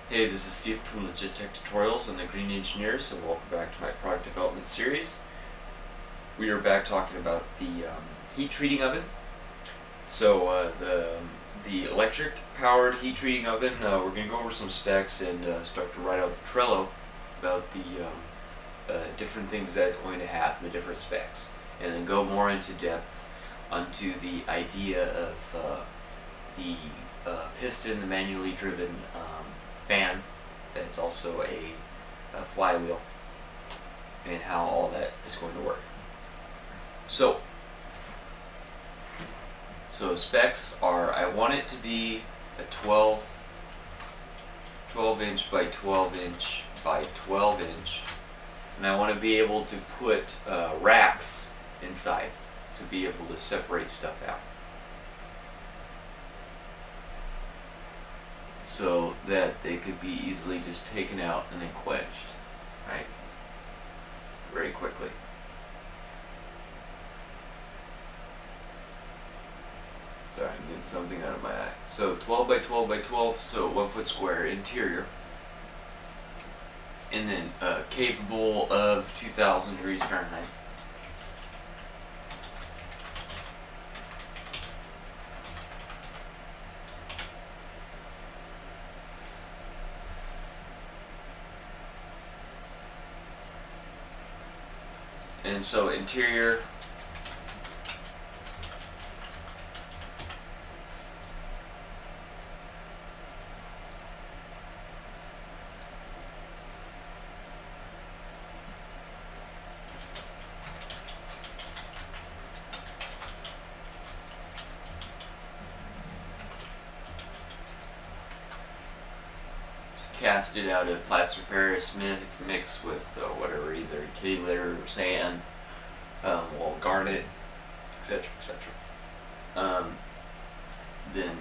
Hey, this is Steve from LegitTechTutorials and the Green Engineers, and welcome back to my product development series. We are back talking about the heat treating oven. So the electric powered heat treating oven, we're going to go over some specs and start to write out the Trello about the different things that it's going to have, the different specs, and then go more into depth onto the idea of the piston, the manually driven fan that's also a flywheel, and how all that is going to work. So specs are, I want it to be a 12 inch by 12 inch by 12 inch, and I want to be able to put racks inside to be able to separate stuff out, so that they could be easily just taken out and then quenched, right, very quickly. Sorry, I'm getting something out of my eye. So 12 by 12 by 12, so 1 foot square interior, and then capable of 2000 degrees Fahrenheit. And so interior, cast it out of plaster Paris mix with whatever, either kitty litter or sand, or garnet, etc., etc. Then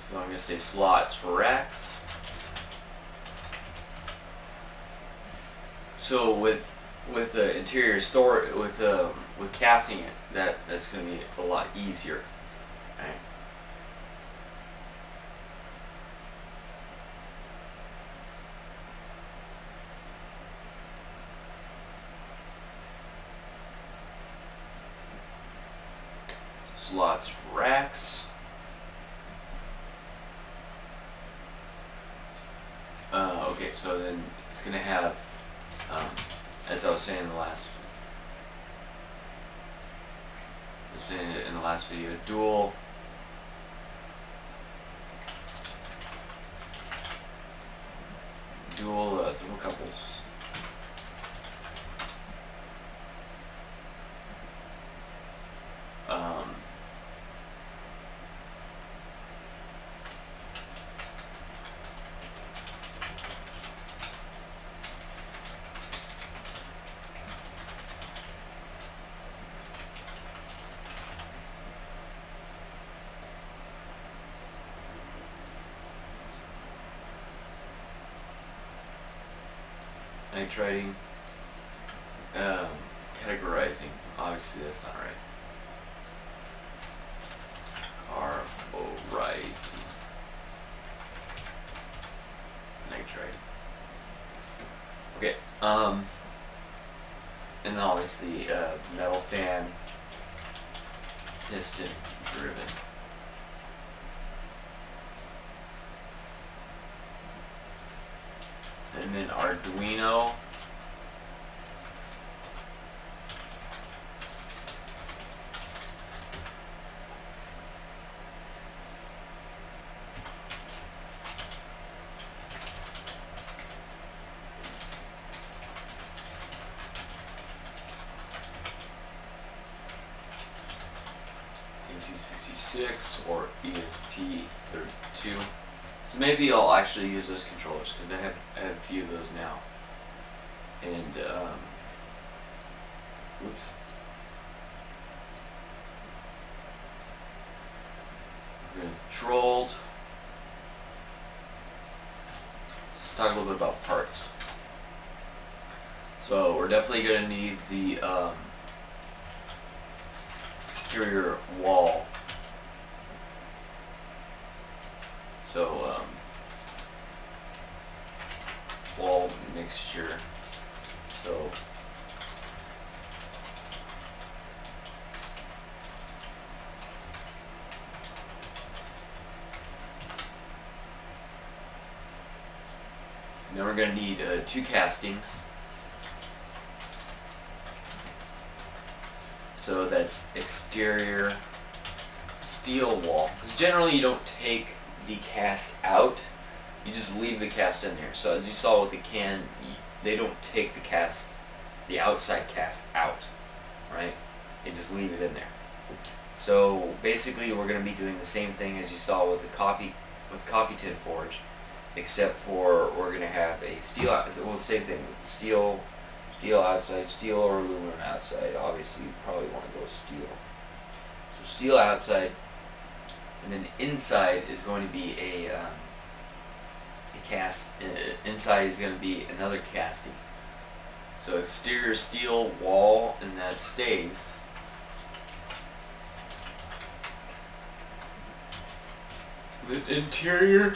so I'm going to say slots for racks. So with the interior store, with casting it, that's going to be a lot easier. Right. So slots for racks. Okay, so then it's going to have, as I was saying in the last video, dual thermocouples. Nitrating, categorizing, obviously that's not right. Carborizing, nitrating. Okay, and then obviously metal fan, piston driven. And then Arduino, E266 or ESP32. So maybe I'll actually use those controllers because I have a few of those now. And oops. Controlled. Let's talk a little bit about parts. So we're definitely going to need the exterior wall. So wall mixture. So then we're going to need 2 castings. So that's exterior steel wall. Because generally you don't take the cast out, you just leave the cast in there. So as you saw with the can, they don't take the cast, the outside cast out, right? They just leave it in there. So basically we're going to be doing the same thing as you saw with the coffee tin forge, except for we're going to have a steel, well, same thing, steel outside, steel or aluminum outside. Obviously you probably want to go steel. So steel outside, and then inside is going to be a cast. Inside is going to be another casting. So exterior steel wall, and that stays. The interior,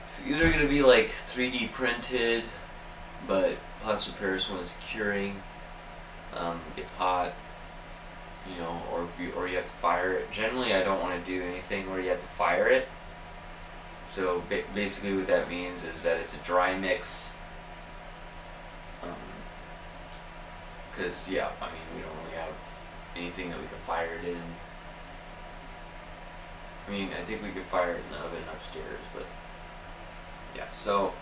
so these are going to be like 3D printed, but plaster Paris when it's curing, gets hot, you know, or you have to fire it. Generally, I don't want to do anything where you have to fire it. So basically, what that means is that it's a dry mix. Because yeah, I mean, we don't really have anything that we can fire it in. I mean, I think we could fire it in the oven upstairs, but yeah. So,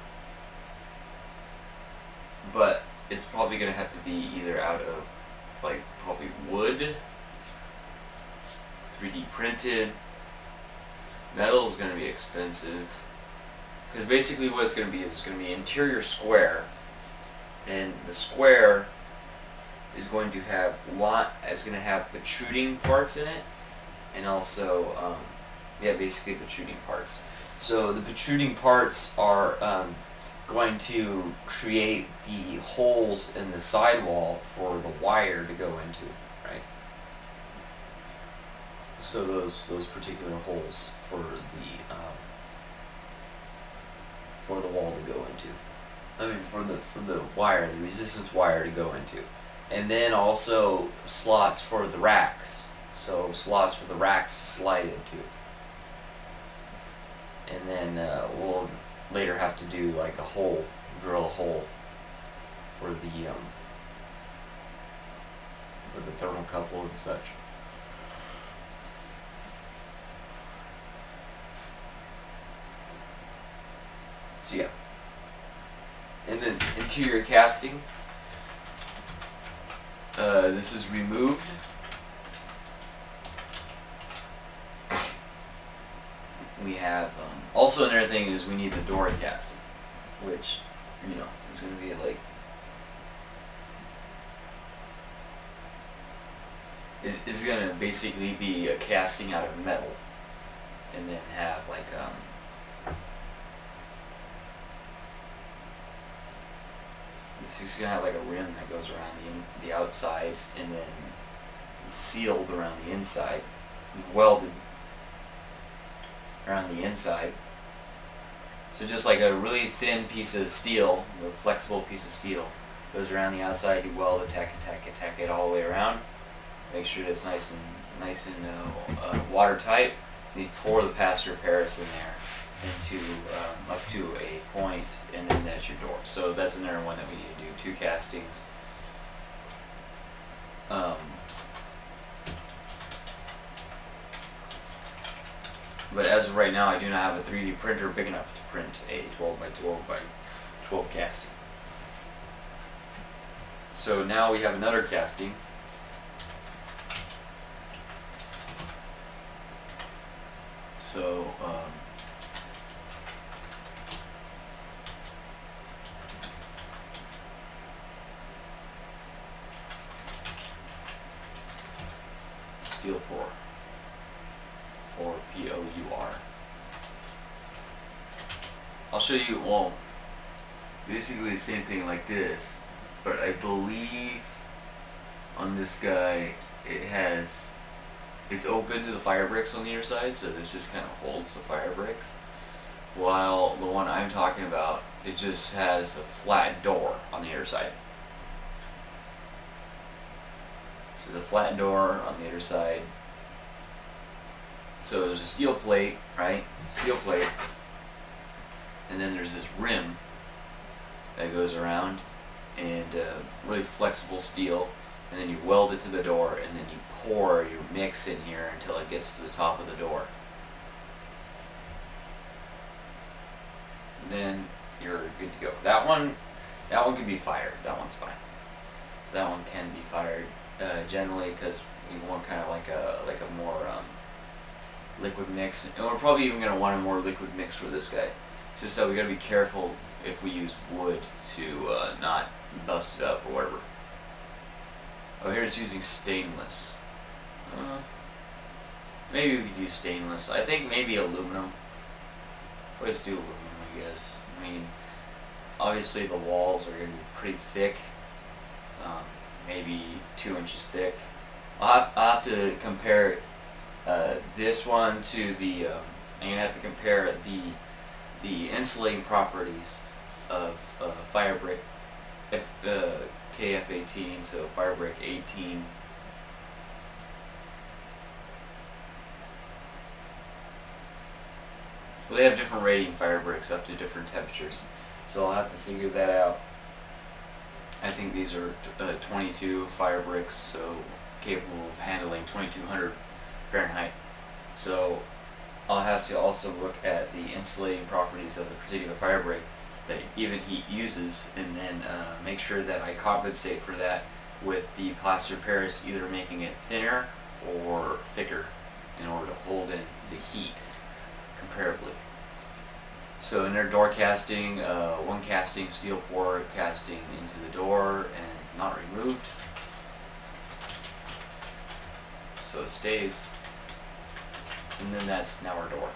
but it's probably gonna have to be either out of like probably wood, 3D printed. Metal is going to be expensive, because basically what it's going to be is it's going to be interior square, and the square is going to have protruding parts in it, and also yeah, basically protruding parts. So the protruding parts are going to create the holes in the sidewall for the wire to go into, right? So those particular holes for the wall to go into. I mean, for the wire, the resistance wire to go into, and then also slots for the racks. So slots for the racks to slide into. And then we'll later have to do like a hole, drill a hole for the thermocouple and such. So yeah. And then interior casting. This is removed. We have also another thing is we need the door casting, which, you know, is going to be like is going to basically be a casting out of metal, and then have like it's just going to have like a rim that goes around the outside, and then sealed around the inside, welded around the inside. So just like a really thin piece of steel, a flexible piece of steel, goes around the outside. You weld it, tack it all the way around. Make sure that it's nice and watertight. And you pour the plaster Paris in there into up to a point, and then that's your door. So that's another one that we need to do. 2 castings. But as of right now, I do not have a 3D printer big enough to print a 12 by 12 by 12 casting. So now we have another casting. So steel pour, or P-O-U-R. I'll show you, well, basically the same thing like this, but I believe on this guy, it's open to the fire bricks on the inner side, so this just kind of holds the fire bricks. While the one I'm talking about, it just has a flat door on the inner side. So the flat door on the inner side. So there's a steel plate, right? Steel plate. And then there's this rim that goes around, and really flexible steel. And then you weld it to the door, and then you pour your mix in here until it gets to the top of the door. And then you're good to go. That one can be fired. That one's fine. So that one can be fired generally, because we want kind of like a more liquid mix, and we're probably even going to want a more liquid mix for this guy. It's just that we got to be careful if we use wood to not bust it up or whatever. Oh, here it's using stainless. Maybe we could use stainless. I think maybe aluminum. Let's do aluminum, I guess. I mean, obviously the walls are going to be pretty thick. Maybe 2 inches thick. I'll have to compare this one to the. I'm going to have to compare the insulating properties of fire brick KF18, so fire brick 18. Well, they have different rating fire bricks up to different temperatures, so I'll have to figure that out. I think these are 22 fire bricks, so capable of handling 2200 Fahrenheit. So I'll have to also look at the insulating properties of the particular fire brick that even heat uses, and then make sure that I compensate for that with the plaster Paris, either making it thinner or thicker in order to hold in the heat comparably. So in their door casting, one casting steel pour casting into the door and not removed, so it stays, and then that's now our door.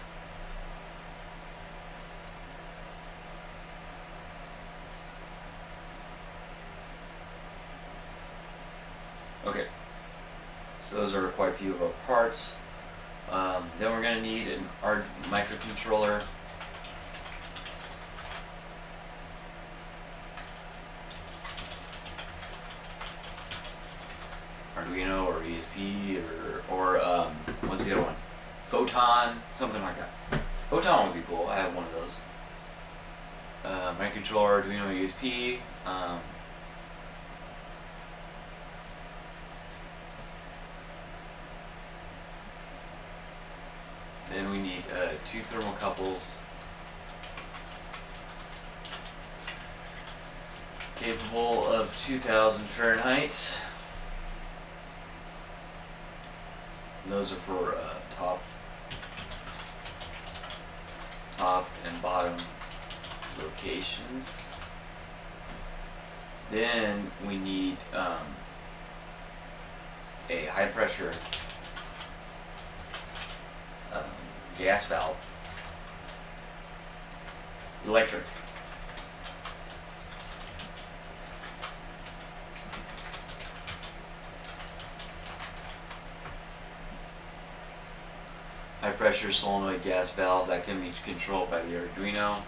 Okay, so those are quite a few of our parts. Then we're going to need our microcontroller. Arduino or ESP or what's the other one? Photon, something like that. Photon would be cool. I have one of those. Microcontroller, Arduino, ESP. Then we need 2 thermocouples capable of 2000 Fahrenheit. And those are for top and bottom locations. Then we need a high pressure gas valve, electric. High pressure solenoid gas valve that can be controlled by the Arduino.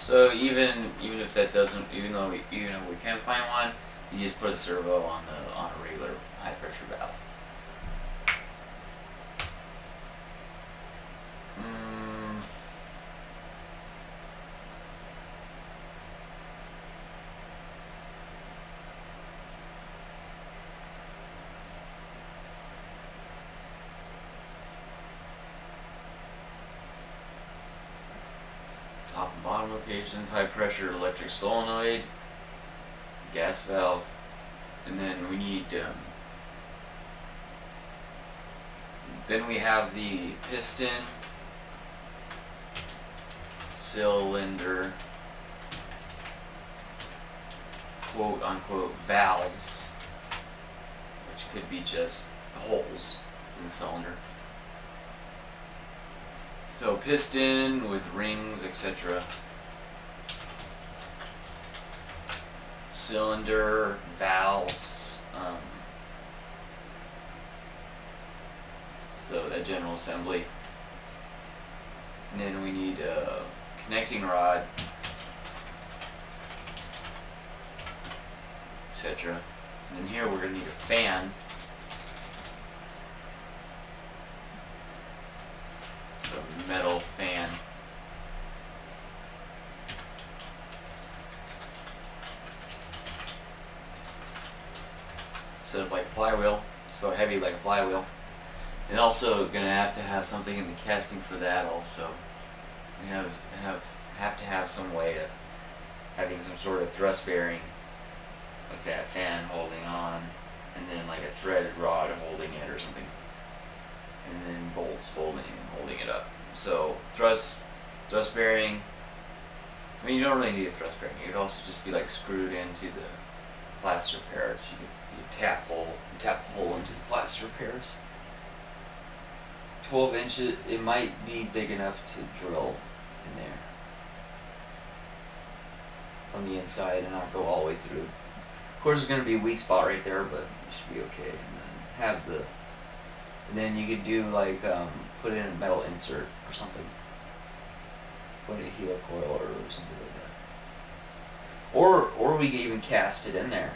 So even if that doesn't, even though we can find one, you just put a servo on a regular high pressure valve. Top and bottom locations, high pressure electric solenoid, gas valve, and then we need then we have the piston, cylinder, quote unquote valves, which could be just holes in the cylinder. So piston with rings, etc. cylinder, valves, so that general assembly. And then we need a connecting rod, etc. And then here we're going to need a fan. So metal fan. Instead of like flywheel, so heavy like a flywheel. And also going to have something in the casting for that also. We have to have some way of having some sort of thrust bearing, like that fan holding on, and then like a threaded rod holding it or something, and then bolts holding it up. So thrust bearing. I mean, you don't really need a thrust bearing. It could also just be like screwed into the plaster Paris. You tap a hole into the plaster Paris. 12 inches. It might be big enough to drill in there from the inside and not go all the way through. Of course, there's going to be a weak spot right there, but it should be okay. And then you could do like put in a metal insert or something. Put in a helicoil or something like that. Or we could even cast it in there.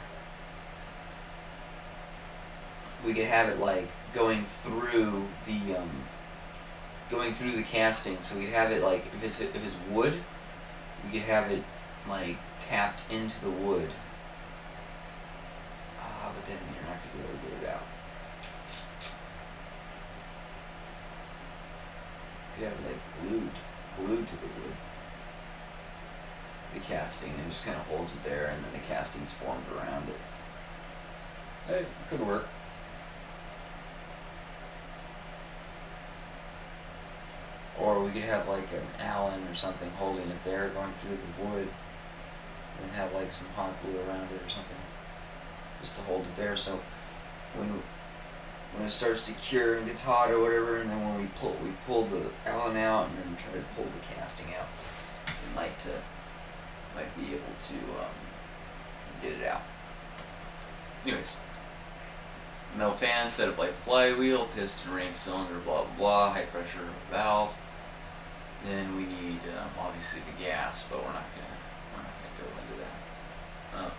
We could have it like going through the casting. So we'd have it like if it's wood, we could have it like tapped into the wood. But then you're not gonna be able to get it out. You could have it like glued to the wood. The casting, and it just kind of holds it there, and then the casting's formed around it. It could work. Or we could have like an Allen or something holding it there, going through the wood, and then have like some hot glue around it or something, just to hold it there. So when it starts to cure and gets hot or whatever, and then when we pull the Allen out and then try to pull the casting out, we might be able to get it out. Anyways, metal fan set up like flywheel, piston ring, cylinder, blah blah blah, high pressure valve. Then we need obviously the gas, but we're not gonna go into that.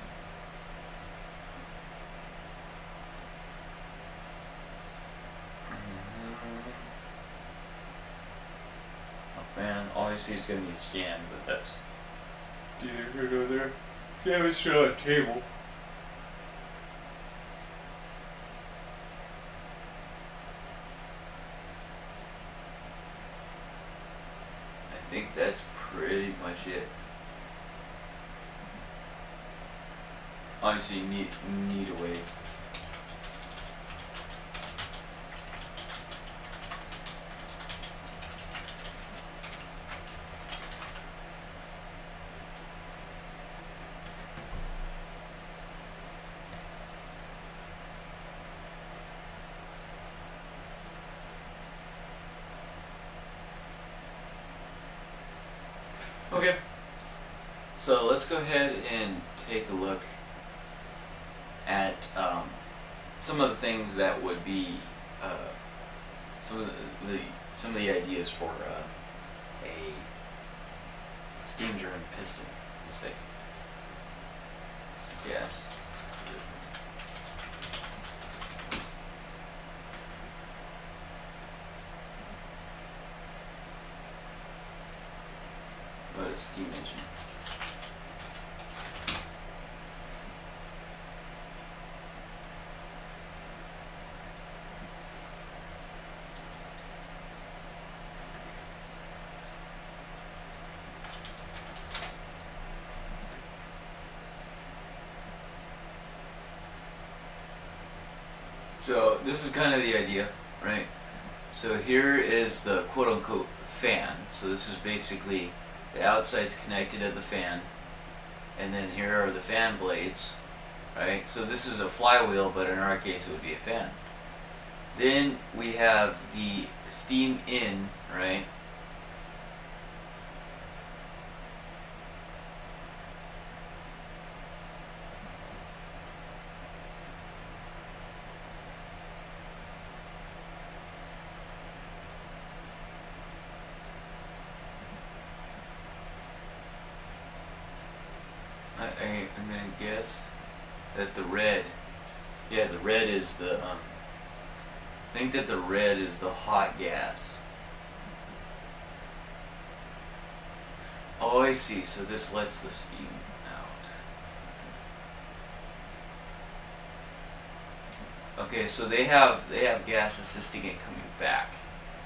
A fan, obviously it's gonna be a stand, but that's either here or there. Yeah, it's still a table. I think that's pretty much it. Obviously, you need a way. Okay, so let's go ahead and take a look at some of the things that would be some of the ideas for a steam driven piston. Let's say. Yes. What is steam engine? So this is kind of the idea, right? So here is the quote-unquote fan. So this is basically the outside's connected to the fan, and then here are the fan blades, right? So this is a flywheel, but in our case it would be a fan. Then we have the steam in, right? I'm gonna guess that the red, yeah, the red is the, I think that the red is the hot gas. Oh, I see, so this lets the steam out. Okay, so they have gas assisting it coming back,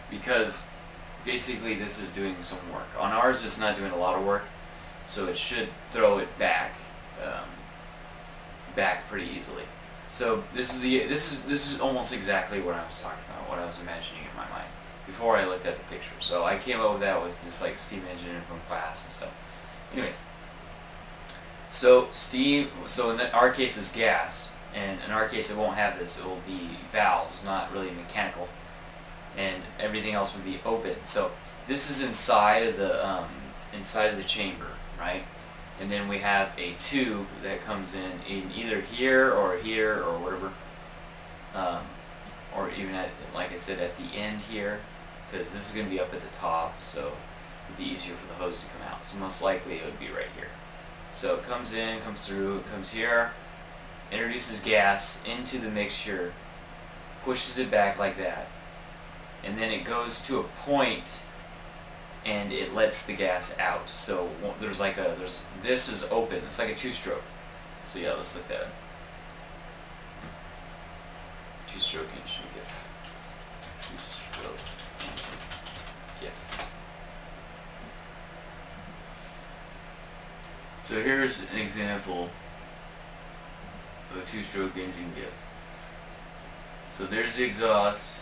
because basically this is doing some work. On ours it's not doing a lot of work, so it should throw it back back pretty easily. So this is almost exactly what I was talking about, what I was imagining in my mind before I looked at the picture. So I came up with that with this like steam engine from class and stuff. Anyways, so steam, so in our case is gas, and in our case it won't have this. It will be valves, not really mechanical, and everything else would be open. So this is inside of the chamber, right? And then we have a tube that comes in either here or whatever, or even at, like I said, at the end here, because this is going to be up at the top, so it would be easier for the hose to come out. So most likely it would be right here. So it comes in, comes through, it comes here, introduces gas into the mixture, pushes it back like that, and then it goes to a point and it lets the gas out. So there's like this is open. It's like a two-stroke. So yeah, let's look at it. Two-stroke engine GIF. Two-stroke engine GIF. So here's an example of a two-stroke engine GIF. So there's the exhaust.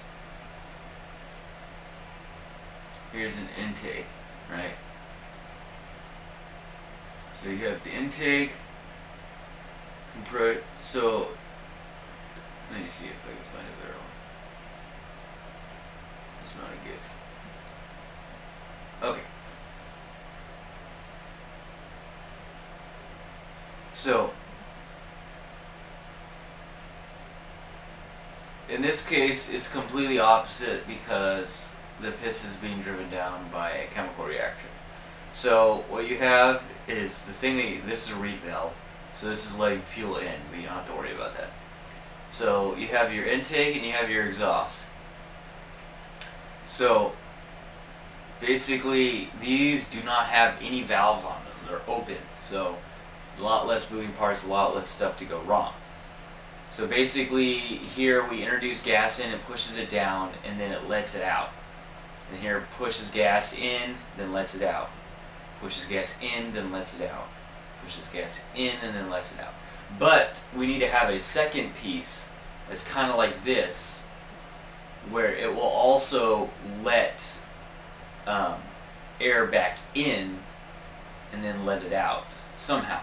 Here's an intake, right? So you have the intake, so let me see if I can find a better one. It's not a GIF. Okay. So in this case, it's completely opposite because the piston is being driven down by a chemical reaction. So what you have is the thing that this is a reed valve, so this is letting fuel in, but you don't have to worry about that. So you have your intake and you have your exhaust. So basically these do not have any valves on them, they're open, so a lot less moving parts, a lot less stuff to go wrong. So basically here we introduce gas in, it pushes it down, and then it lets it out. And here pushes gas in, then lets it out. Pushes gas in, then lets it out. Pushes gas in, and then lets it out. But we need to have a second piece that's kind of like this, where it will also let air back in and then let it out somehow,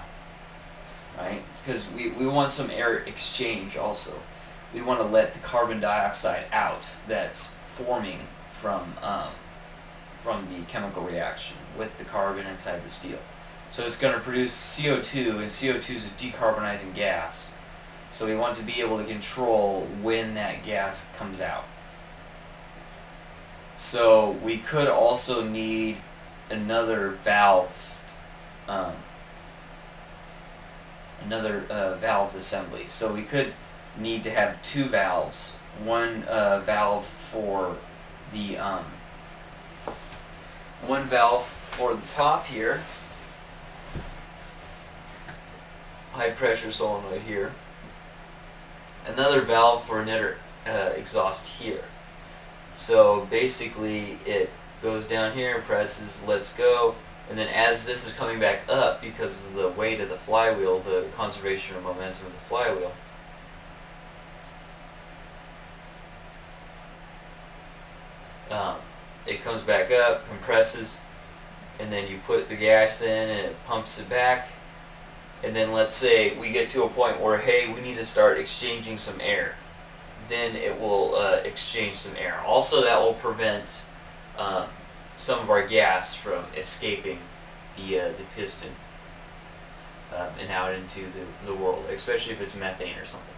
right? Because we want some air exchange also. We want to let the carbon dioxide out that's forming from the chemical reaction with the carbon inside the steel. So it's going to produce CO2, and CO2 is a decarbonizing gas. So we want to be able to control when that gas comes out. So we could also need another valve, valve assembly. So we could need to have two valves. One valve for the top here, high pressure solenoid here, another valve for another exhaust here. So basically it goes down here, presses, lets go, and then as this is coming back up because of the weight of the flywheel, the conservation of momentum of the flywheel, it comes back up, compresses, and then you put the gas in and it pumps it back. And then let's say we get to a point where, hey, we need to start exchanging some air. Then it will exchange some air. Also, that will prevent some of our gas from escaping the piston and out into the world, especially if it's methane or something.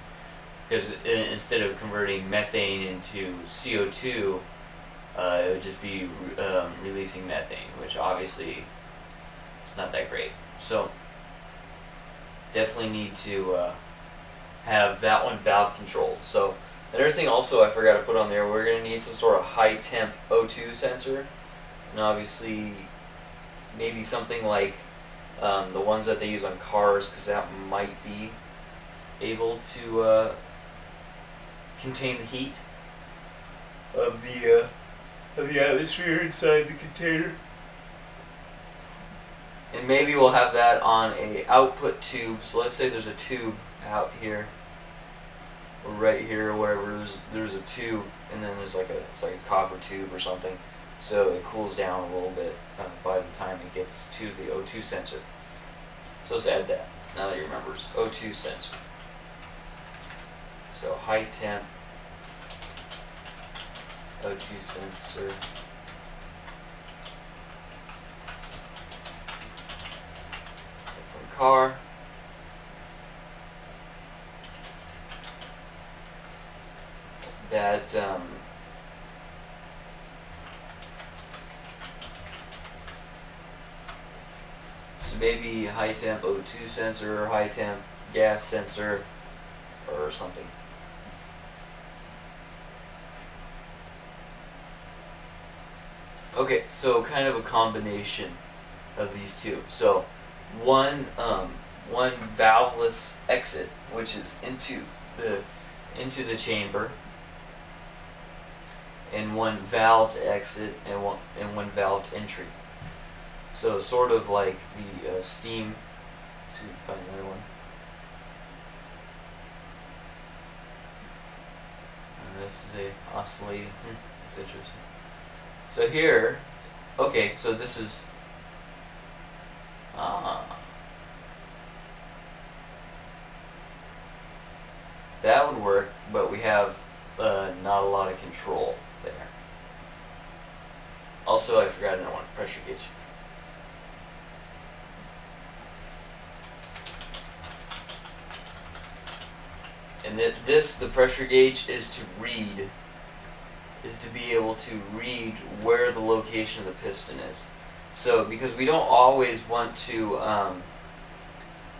Because instead of converting methane into CO2, it would just be releasing methane, which obviously is not that great. So definitely need to have that one valve controlled. So another thing also I forgot to put on there, we're going to need some sort of high temp O2 sensor, and obviously maybe something like the ones that they use on cars, because that might be able to contain the heat of the atmosphere inside the container. And maybe we'll have that on a output tube. So let's say there's a tube out here, or right here, or whatever. There's a tube, and then there's it's like a copper tube or something. So it cools down a little bit by the time it gets to the O2 sensor. So let's add that. Now that you remember, it's O2 sensor. So high temp O2 sensor. From car. That so maybe high temp O2 sensor, or high temp gas sensor, or something. Okay, so kind of a combination of these two. So one valveless exit, which is into the chamber, and one valved exit, and one valved entry. So sort of like the steam. Let's see if we can find another one. And this is a oscillating. That's interesting. So here, okay, so this is that would work, but we have not a lot of control there. Also, I forgot another one, pressure gauge. And the pressure gauge is to be able to read where the location of the piston is. So because we don't always want to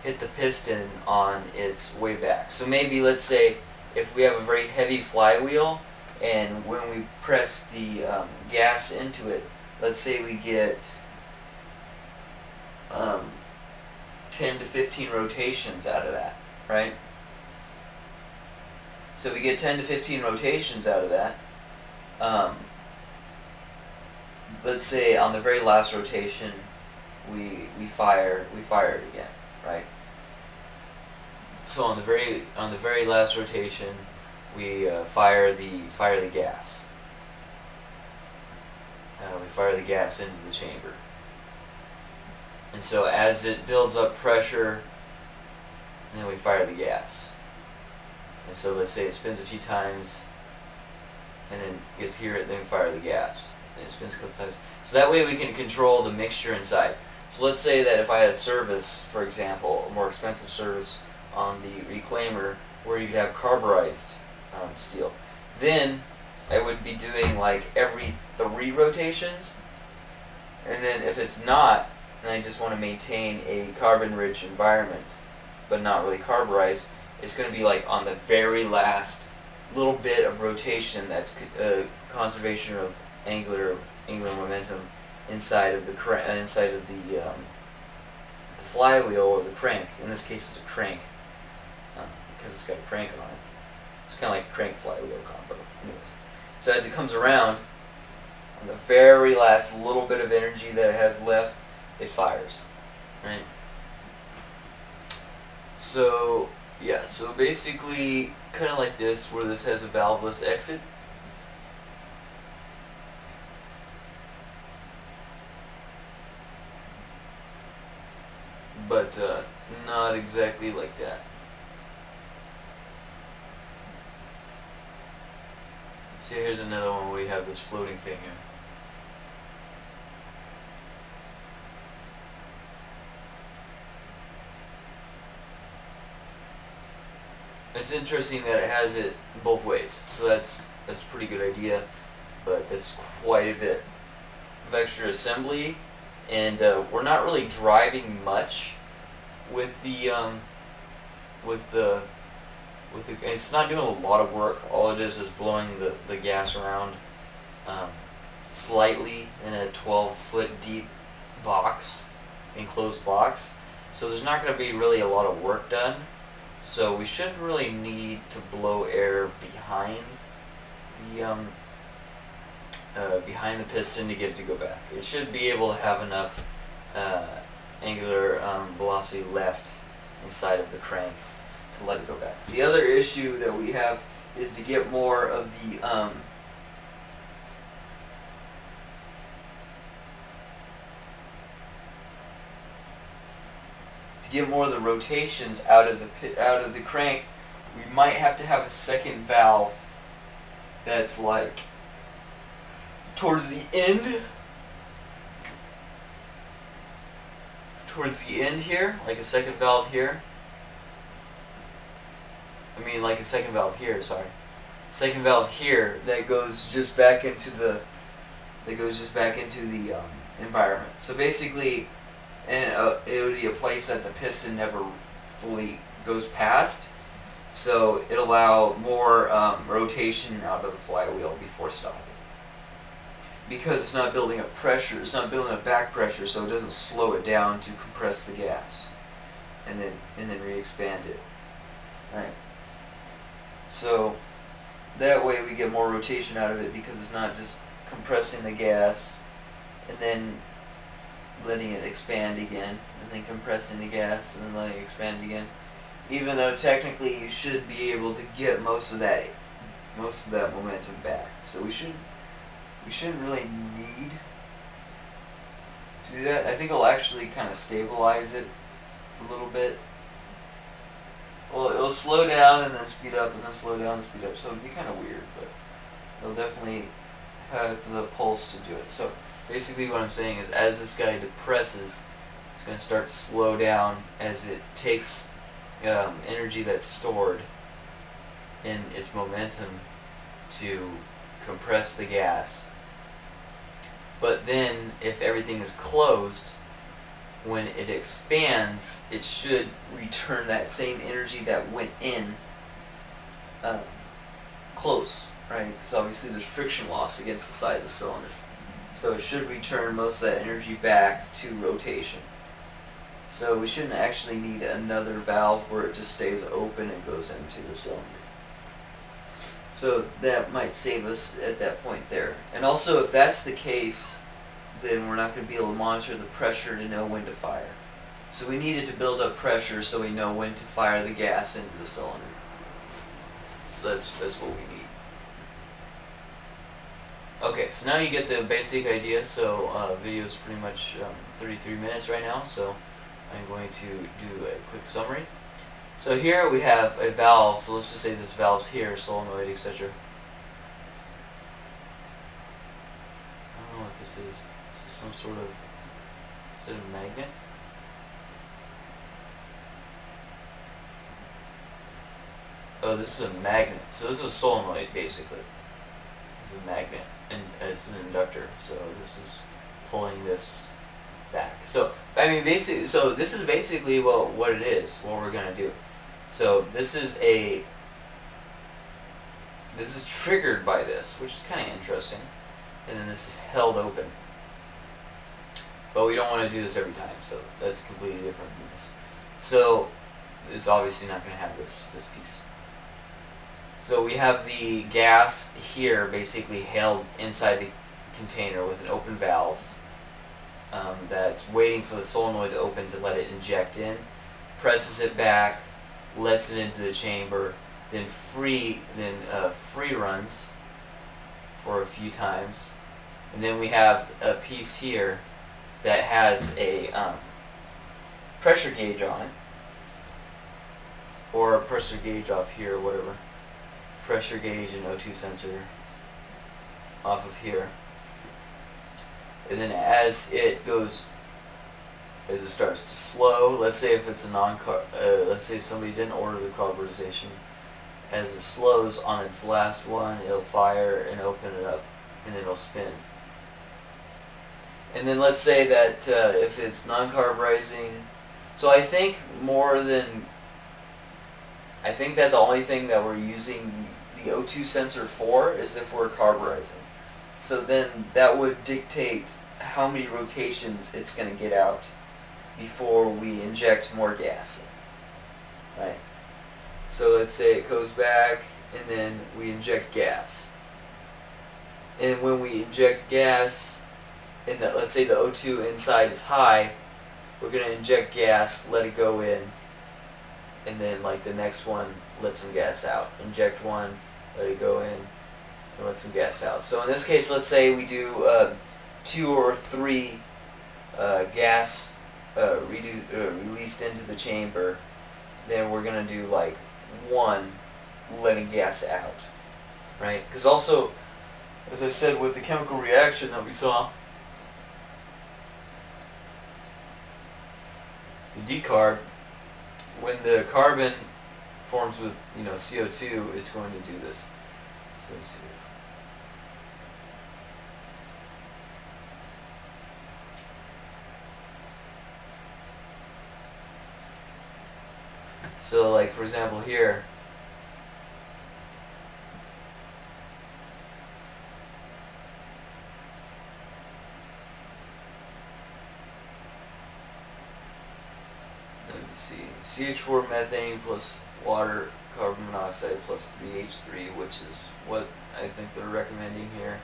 hit the piston on its way back. So maybe, let's say, if we have a very heavy flywheel, and when we press the gas into it, let's say we get 10 to 15 rotations out of that, right? So we get 10 to 15 rotations out of that. Let's say on the very last rotation we fire it again, right? So on the very last rotation we fire the gas. We fire the gas into the chamber. And so as it builds up pressure, then we fire the gas. And so let's say it spins a few times, and then gets here, and then we fire the gas. And it spins a couple times. So that way we can control the mixture inside. So let's say that if I had a service, for example, a more expensive service on the reclaimer, where you could have carburized steel, then I would be doing like every 3 rotations. And then if it's not, and I just want to maintain a carbon-rich environment, but not really carburized, it's going to be like on the very last little bit of rotation. That's conservation of angular momentum inside of the flywheel, or the crank. In this case, it's a crank because it's got a crank on it. It's kind of like a crank flywheel combo. Anyways, so as it comes around, on the very last little bit of energy that it has left, it fires, right? So yeah, so basically kind of like this, where this has a valveless exit. But not exactly like that. See, here's another one where we have this floating thing here. It's interesting that it has it both ways, so that's a pretty good idea, but that's quite a bit of extra assembly, and we're not really driving much with the it's not doing a lot of work. All it is blowing the gas around slightly in a 12-foot deep box, enclosed box. So there's not going to be really a lot of work done. So we shouldn't really need to blow air behind the piston to get it to go back. It should be able to have enough angular velocity left inside of the crank to let it go back. The other issue that we have is to get more of the rotations out of the crank. We might have to have a second valve that's like towards the end here, like a second valve here. Like a second valve here, sorry. Second valve here that goes just back into the environment. So basically, and it would be a place that the piston never fully goes past, so it'll allow more rotation out of the flywheel before stopping. Because it's not building up pressure, it's not building up back pressure, so it doesn't slow it down to compress the gas and then re-expand it. Right. So that way we get more rotation out of it, because it's not just compressing the gas and then letting it expand again, and then compressing the gas and then letting it expand again. Even though technically you should be able to get most of that momentum back. So we shouldn't really need to do that. I think it'll actually kind of stabilize it a little bit. Well, it'll slow down and then speed up, and then slow down and speed up. So it'll be kind of weird, but it'll definitely have the pulse to do it. So basically what I'm saying is, as this guy depresses, it's going to start to slow down as it takes energy that's stored in its momentum to compress the gas. But then, if everything is closed, when it expands, it should return that same energy that went in close, right? Because obviously there's friction loss against the side of the cylinder. So it should return most of that energy back to rotation. So we shouldn't actually need another valve where it just stays open and goes into the cylinder. So that might save us at that point there. And also, if that's the case, then we're not going to be able to monitor the pressure to know when to fire. So we needed to build up pressure so we know when to fire the gas into the cylinder. So that's what we need. Okay, so now you get the basic idea. So video is pretty much 33 minutes right now, so I'm going to do a quick summary. So here we have a valve, so let's just say this valve's here, solenoid, etc. I don't know what this is. This is some sort of, is it a magnet? Oh, this is a magnet. So this is a solenoid, basically. This is a magnet, and it's an inductor. So this is pulling this back. So I mean, basically, so this is basically what it is, what we're gonna do. So this is triggered by this, which is kind of interesting, and then this is held open. But we don't want to do this every time, so that's completely different from this. So it's obviously not going to have this piece. So we have the gas here basically held inside the container with an open valve that's waiting for the solenoid to open to let it inject in, presses it back, lets it into the chamber, then free runs for a few times, and then we have a piece here that has a pressure gauge on it, or a pressure gauge off here, or whatever. Pressure gauge and O2 sensor off of here, and then as it starts to slow, let's say if it's a let's say somebody didn't order the carburization, as it slows on its last one, it'll fire and open it up, and it'll spin. And then let's say that if it's non-carburizing, so I think more than I think that the only thing that we're using the O2 sensor for is if we're carburizing. So then that would dictate how many rotations it's going to get out before we inject more gas in. Right? So let's say it goes back and then we inject gas. And when we inject gas, and let's say the O2 inside is high, we're going to inject gas, let it go in, and then like the next one, let some gas out. Inject one, let it go in, and let some gas out. So in this case, let's say we do 2 or 3 gas released into the chamber, then we're going to do like 1 letting gas out, right? Because also, as I said, with the chemical reaction that we saw, the decarb, when the carbon forms with CO2, it's going to do this. So let's see. So like for example here, let me see, CH4 methane plus water carbon monoxide plus 3H3, which is what I think they're recommending here.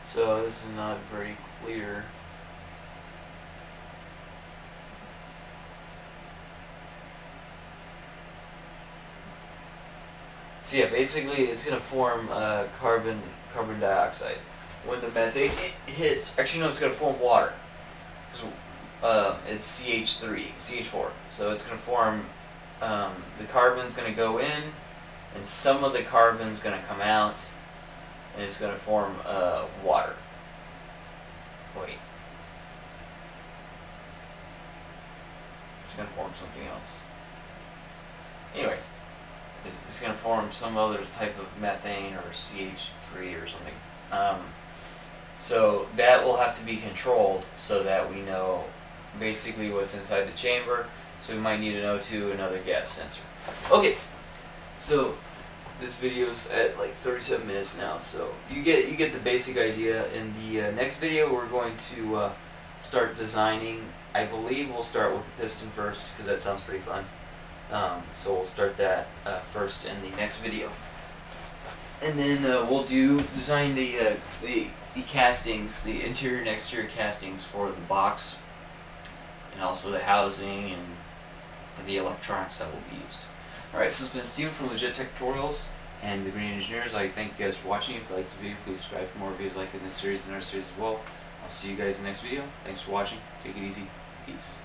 So this is not very clear. So yeah, basically it's going to form carbon dioxide. When the methane hits, actually no, it's going to form water. It's CH4. So it's going to form, the carbon's going to go in, and some of the carbon's going to come out, and it's going to form water. Wait. It's going to form something else. Anyways, it's going to form some other type of methane or CH3 or something. So that will have to be controlled so that we know basically what's inside the chamber. So we might need an O2, another gas sensor. Okay, so this video's at like 37 minutes now, so you get the basic idea. In the next video, we're going to start designing. I believe we'll start with the piston first because that sounds pretty fun. So we'll start that first in the next video, and then we'll design the castings, the interior and exterior castings for the box, and also the housing and the electronics that will be used. Alright, so this has been Steven from LegitTechTutorials and the Green Engineers. I thank you guys for watching. If you like this video, please subscribe for more videos like in this series and other series as well. I'll see you guys in the next video. Thanks for watching. Take it easy. Peace.